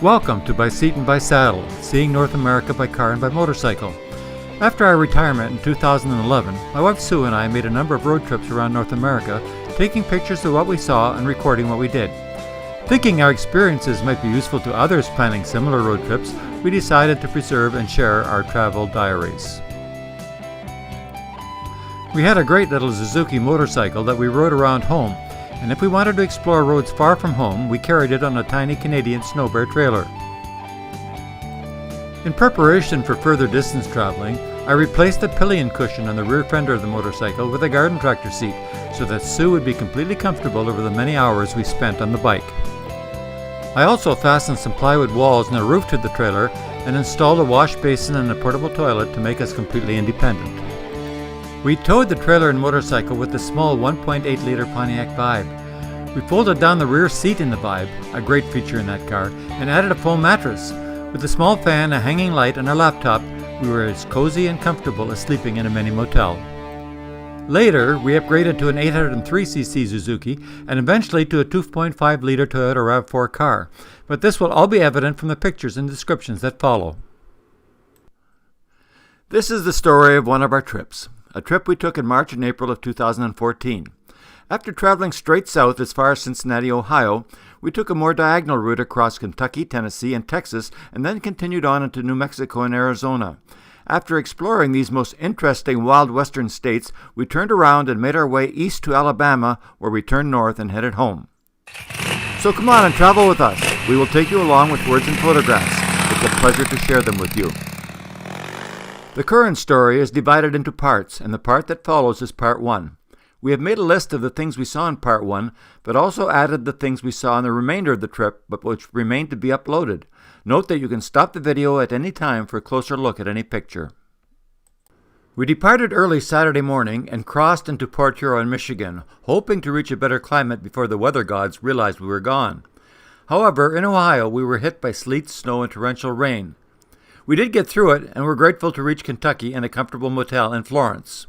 Welcome to By Seat and By Saddle, seeing North America by car and by motorcycle. After our retirement in 2011, my wife Sue and I made a number of road trips around North America, taking pictures of what we saw and recording what we did. Thinking our experiences might be useful to others planning similar road trips, we decided to preserve and share our travel diaries. We had a great little Suzuki motorcycle that we rode around home, and if we wanted to explore roads far from home, we carried it on a tiny Canadian snow bear trailer. In preparation for further distance traveling, I replaced the pillion cushion on the rear fender of the motorcycle with a garden tractor seat so that Sue would be completely comfortable over the many hours we spent on the bike. I also fastened some plywood walls and a roof to the trailer and installed a wash basin and a portable toilet to make us completely independent. We towed the trailer and motorcycle with the small 1.8-liter Pontiac Vibe. We folded down the rear seat in the Vibe, a great feature in that car, and added a foam mattress. With a small fan, a hanging light, and a laptop, we were as cozy and comfortable as sleeping in a mini motel. Later, we upgraded to an 803cc Suzuki and eventually to a 2.5-liter Toyota RAV4 car, but this will all be evident from the pictures and descriptions that follow. This is the story of one of our trips. A trip we took in March and April of 2014. After traveling straight south as far as Cincinnati, Ohio, we took a more diagonal route across Kentucky, Tennessee, and Texas, and then continued on into New Mexico and Arizona. After exploring these most interesting wild western states, we turned around and made our way east to Alabama, where we turned north and headed home. So come on and travel with us. We will take you along with words and photographs. It's a pleasure to share them with you. The current story is divided into parts, and the part that follows is part 1. We have made a list of the things we saw in part 1, but also added the things we saw in the remainder of the trip, but which remain to be uploaded. Note that you can stop the video at any time for a closer look at any picture. We departed early Saturday morning and crossed into Port Huron, Michigan, hoping to reach a better climate before the weather gods realized we were gone. However, in Ohio, we were hit by sleet, snow, and torrential rain. We did get through it, and were grateful to reach Kentucky and a comfortable motel in Florence.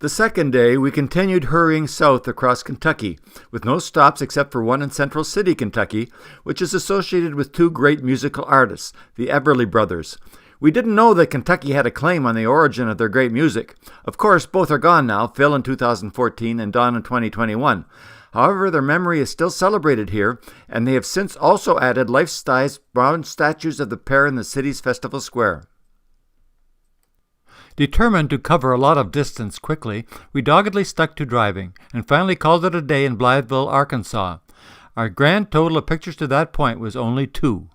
The second day, we continued hurrying south across Kentucky, with no stops except for one in Central City, Kentucky, which is associated with two great musical artists, the Everly Brothers. We didn't know that Kentucky had a claim on the origin of their great music. Of course, both are gone now, Phil in 2014 and Don in 2021. However, their memory is still celebrated here, and they have since also added life-size bronze statues of the pair in the city's festival square. Determined to cover a lot of distance quickly, we doggedly stuck to driving, and finally called it a day in Blytheville, Arkansas. Our grand total of pictures to that point was only 2.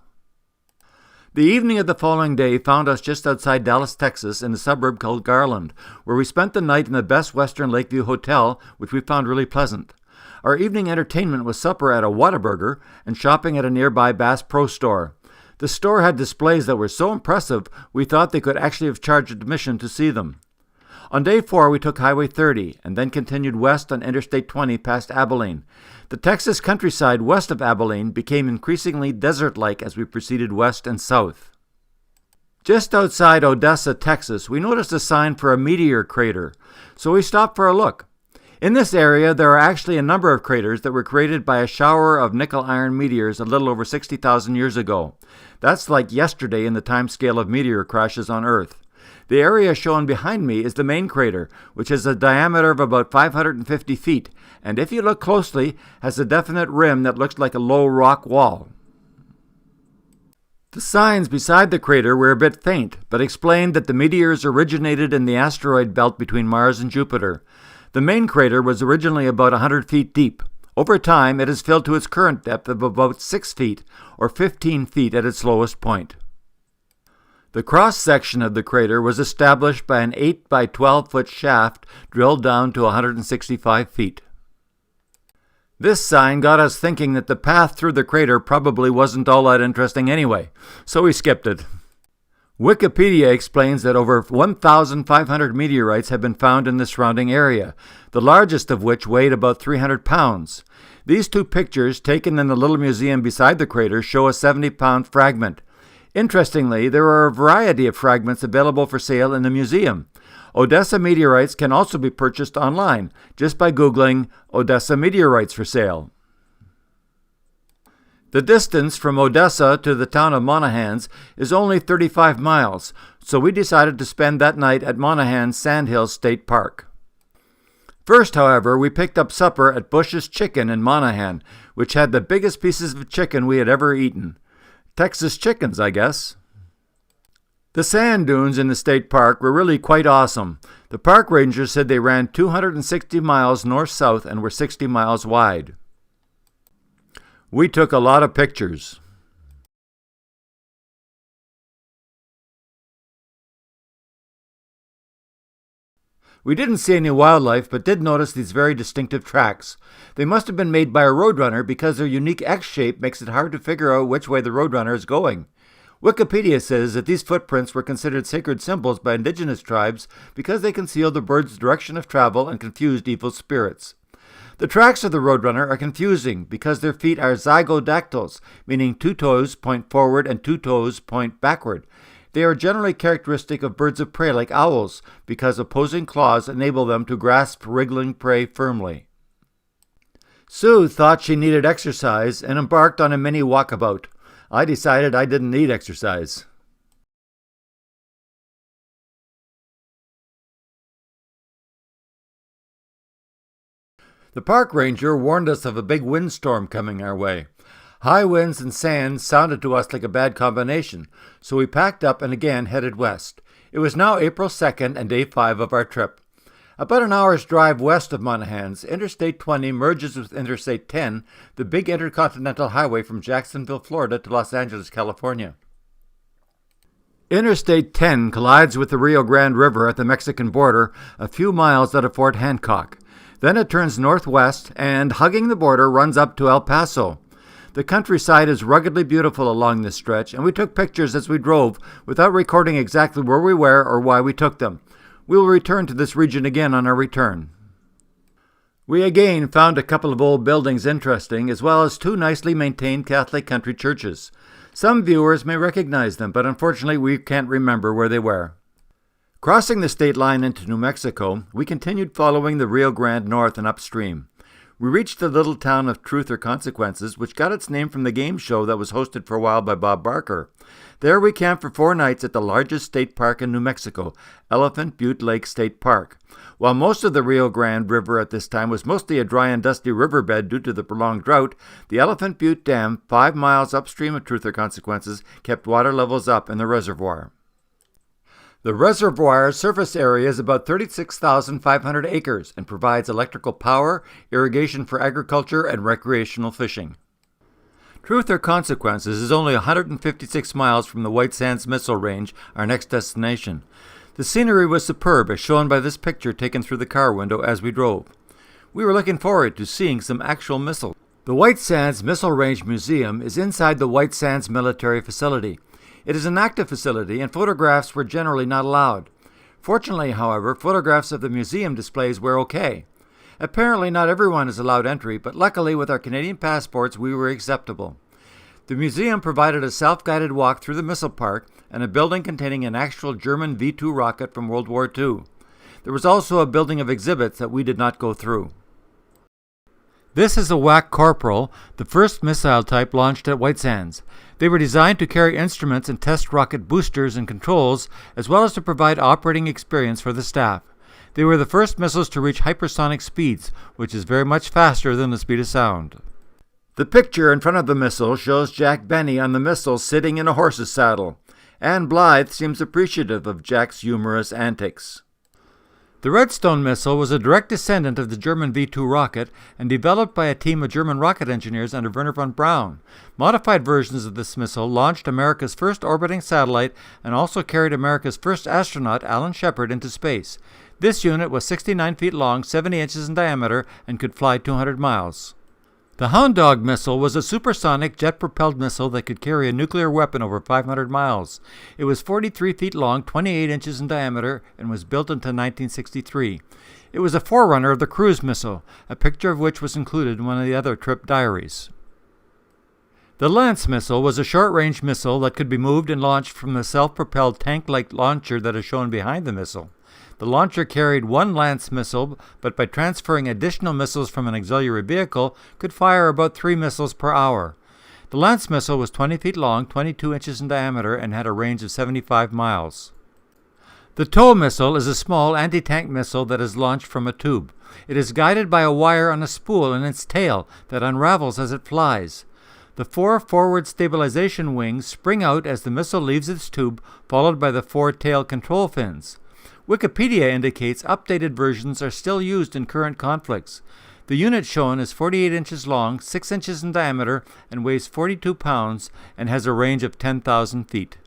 The evening of the following day found us just outside Dallas, Texas, in a suburb called Garland, where we spent the night in the Best Western Lakeview Hotel, which we found really pleasant. Our evening entertainment was supper at a Whataburger and shopping at a nearby Bass Pro store. The store had displays that were so impressive we thought they could actually have charged admission to see them. On day 4 we took Highway 30 and then continued west on Interstate 20 past Abilene. The Texas countryside west of Abilene became increasingly desert-like as we proceeded west and south. Just outside Odessa, Texas, we noticed a sign for a meteor crater, so we stopped for a look. In this area, there are actually a number of craters that were created by a shower of nickel-iron meteors a little over 60,000 years ago. That's like yesterday in the time scale of meteor crashes on Earth. The area shown behind me is the main crater, which has a diameter of about 550 feet, and if you look closely, has a definite rim that looks like a low rock wall. The signs beside the crater were a bit faint, but explained that the meteors originated in the asteroid belt between Mars and Jupiter. The main crater was originally about 100 feet deep. Over time, it has filled to its current depth of about 6 feet, or 15 feet at its lowest point. The cross-section of the crater was established by an 8 by 12-foot shaft drilled down to 165 feet. This sign got us thinking that the path through the crater probably wasn't all that interesting anyway, so we skipped it. Wikipedia explains that over 1,500 meteorites have been found in the surrounding area, the largest of which weighed about 300 pounds. These 2 pictures, taken in the little museum beside the crater, show a 70-pound fragment. Interestingly, there are a variety of fragments available for sale in the museum. Odessa meteorites can also be purchased online, just by Googling Odessa meteorites for sale. The distance from Odessa to the town of Monahans is only 35 miles, so we decided to spend that night at Monahans Sandhills State Park. First, however, we picked up supper at Bush's Chicken in Monahan, which had the biggest pieces of chicken we had ever eaten. Texas chickens, I guess. The sand dunes in the state park were really quite awesome. The park ranger said they ran 260 miles north-south and were 60 miles wide. We took a lot of pictures. We didn't see any wildlife, but did notice these very distinctive tracks. They must have been made by a roadrunner because their unique X shape makes it hard to figure out which way the roadrunner is going. Wikipedia says that these footprints were considered sacred symbols by indigenous tribes because they concealed the bird's direction of travel and confused evil spirits. The tracks of the roadrunner are confusing because their feet are zygodactyls, meaning 2 toes point forward and 2 toes point backward. They are generally characteristic of birds of prey like owls because opposing claws enable them to grasp wriggling prey firmly. Sue thought she needed exercise and embarked on a mini walkabout. I decided I didn't need exercise. The park ranger warned us of a big windstorm coming our way. High winds and sand sounded to us like a bad combination, so we packed up and again headed west. It was now April 2nd and day 5 of our trip. About an hour's drive west of Monahans, Interstate 20 merges with Interstate 10, the big intercontinental highway from Jacksonville, Florida to Los Angeles, California. Interstate 10 collides with the Rio Grande River at the Mexican border, a few miles out of Fort Hancock. Then it turns northwest and, hugging the border, runs up to El Paso. The countryside is ruggedly beautiful along this stretch, and we took pictures as we drove without recording exactly where we were or why we took them. We will return to this region again on our return. We again found a couple of old buildings interesting, as well as 2 nicely maintained Catholic country churches. Some viewers may recognize them, but unfortunately we can't remember where they were. Crossing the state line into New Mexico, we continued following the Rio Grande north and upstream. We reached the little town of Truth or Consequences, which got its name from the game show that was hosted for a while by Bob Barker. There we camped for 4 nights at the largest state park in New Mexico, Elephant Butte Lake State Park. While most of the Rio Grande River at this time was mostly a dry and dusty riverbed due to the prolonged drought, the Elephant Butte Dam, 5 miles upstream of Truth or Consequences, kept water levels up in the reservoir. The reservoir's surface area is about 36,500 acres and provides electrical power, irrigation for agriculture, and recreational fishing. Truth or Consequences is only 156 miles from the White Sands Missile Range, our next destination. The scenery was superb, as shown by this picture taken through the car window as we drove. We were looking forward to seeing some actual missiles. The White Sands Missile Range Museum is inside the White Sands Military Facility. It is an active facility, and photographs were generally not allowed. Fortunately, however, photographs of the museum displays were okay. Apparently not everyone is allowed entry, but luckily with our Canadian passports we were acceptable. The museum provided a self-guided walk through the missile park and a building containing an actual German V-2 rocket from World War II. There was also a building of exhibits that we did not go through. This is a WAC Corporal, the first missile type launched at White Sands. They were designed to carry instruments and test rocket boosters and controls, as well as to provide operating experience for the staff. They were the first missiles to reach hypersonic speeds, which is very much faster than the speed of sound. The picture in front of the missile shows Jack Benny on the missile sitting in a horse's saddle. Anne Blythe seems appreciative of Jack's humorous antics. The Redstone missile was a direct descendant of the German V-2 rocket and developed by a team of German rocket engineers under Wernher von Braun. Modified versions of this missile launched America's first orbiting satellite and also carried America's first astronaut, Alan Shepard, into space. This unit was 69 feet long, 70 inches in diameter, and could fly 200 miles. The Hound Dog missile was a supersonic jet-propelled missile that could carry a nuclear weapon over 500 miles. It was 43 feet long, 28 inches in diameter, and was built until 1963. It was a forerunner of the cruise missile, a picture of which was included in one of the other trip diaries. The Lance missile was a short-range missile that could be moved and launched from the self-propelled tank-like launcher that is shown behind the missile. The launcher carried 1 Lance missile, but by transferring additional missiles from an auxiliary vehicle, could fire about 3 missiles per hour. The Lance missile was 20 feet long, 22 inches in diameter, and had a range of 75 miles. The TOW missile is a small anti-tank missile that is launched from a tube. It is guided by a wire on a spool in its tail that unravels as it flies. The 4 forward stabilization wings spring out as the missile leaves its tube, followed by the 4 tail control fins. Wikipedia indicates updated versions are still used in current conflicts. The unit shown is 48 inches long, 6 inches in diameter, and weighs 42 pounds and has a range of 10,000 feet.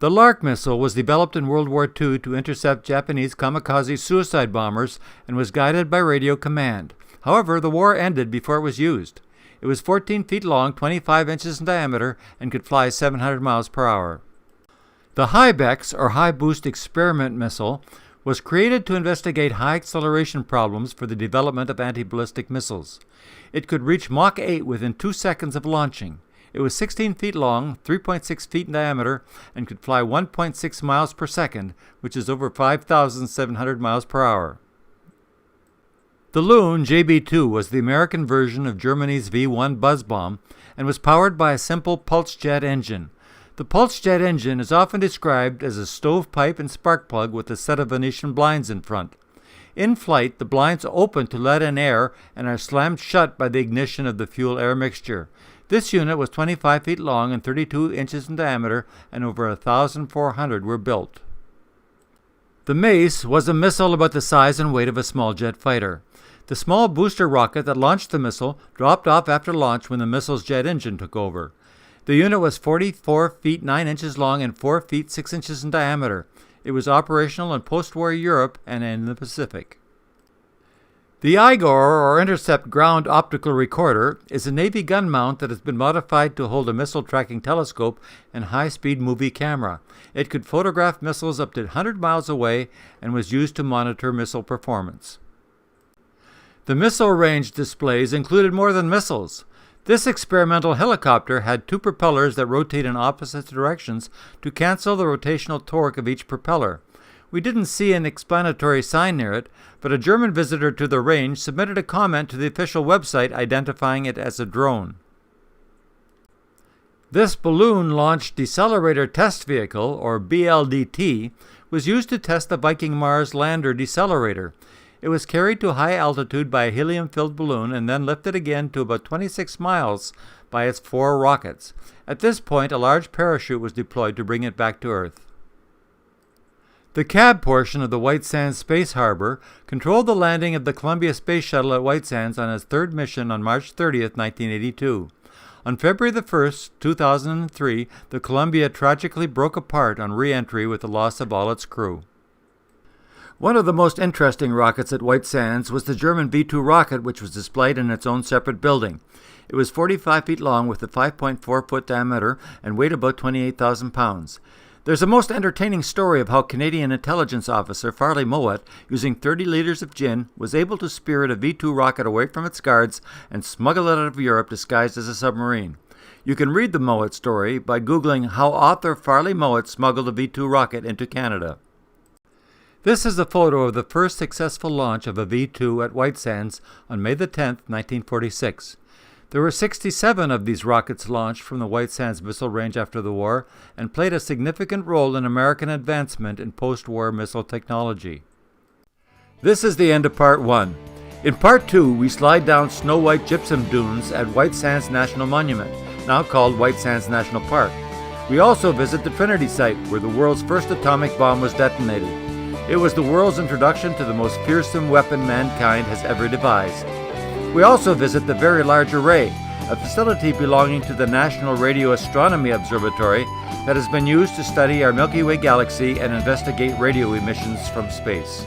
The Lark missile was developed in World War II to intercept Japanese kamikaze suicide bombers and was guided by radio command. However, the war ended before it was used. It was 14 feet long, 25 inches in diameter, and could fly 700 miles per hour. The HIBEX, or High Boost Experiment Missile, was created to investigate high acceleration problems for the development of anti-ballistic missiles. It could reach Mach 8 within 2 seconds of launching. It was 16 feet long, 3.6 feet in diameter, and could fly 1.6 miles per second, which is over 5,700 miles per hour. The Loon JB-2 was the American version of Germany's V-1 buzz bomb and was powered by a simple pulse jet engine. The pulse jet engine is often described as a stovepipe and spark plug with a set of Venetian blinds in front. In flight, the blinds open to let in air and are slammed shut by the ignition of the fuel-air mixture. This unit was 25 feet long and 32 inches in diameter, and over 1,400 were built. The Mace was a missile about the size and weight of a small jet fighter. The small booster rocket that launched the missile dropped off after launch when the missile's jet engine took over. The unit was 44 feet 9 inches long and 4 feet 6 inches in diameter. It was operational in post-war Europe and in the Pacific. The IGOR, or Intercept Ground Optical Recorder, is a Navy gun mount that has been modified to hold a missile tracking telescope and high-speed movie camera. It could photograph missiles up to 100 miles away and was used to monitor missile performance. The missile range displays included more than missiles. This experimental helicopter had 2 propellers that rotate in opposite directions to cancel the rotational torque of each propeller. We didn't see an explanatory sign near it, but a German visitor to the range submitted a comment to the official website identifying it as a drone. This balloon-launched decelerator test vehicle, or BLDT, was used to test the Viking Mars lander decelerator. It was carried to high altitude by a helium-filled balloon and then lifted again to about 26 miles by its 4 rockets. At this point, a large parachute was deployed to bring it back to Earth. The cab portion of the White Sands Space Harbor controlled the landing of the Columbia Space Shuttle at White Sands on its 3rd mission on March 30, 1982. On February 1, 2003, the Columbia tragically broke apart on re-entry with the loss of all its crew. One of the most interesting rockets at White Sands was the German V-2 rocket, which was displayed in its own separate building. It was 45 feet long with a 5.4-foot diameter and weighed about 28,000 pounds. There's a most entertaining story of how Canadian intelligence officer Farley Mowat, using 30 liters of gin, was able to spirit a V-2 rocket away from its guards and smuggle it out of Europe disguised as a submarine. You can read the Mowat story by Googling how author Farley Mowat smuggled a V-2 rocket into Canada. This is a photo of the first successful launch of a V-2 at White Sands on May 10, 1946. There were 67 of these rockets launched from the White Sands missile range after the war and played a significant role in American advancement in post-war missile technology. This is the end of Part 1. In Part 2, we slide down snow-white gypsum dunes at White Sands National Monument, now called White Sands National Park. We also visit the Trinity Site, where the world's first atomic bomb was detonated. It was the world's introduction to the most fearsome weapon mankind has ever devised. We also visit the Very Large Array, a facility belonging to the National Radio Astronomy Observatory that has been used to study our Milky Way galaxy and investigate radio emissions from space.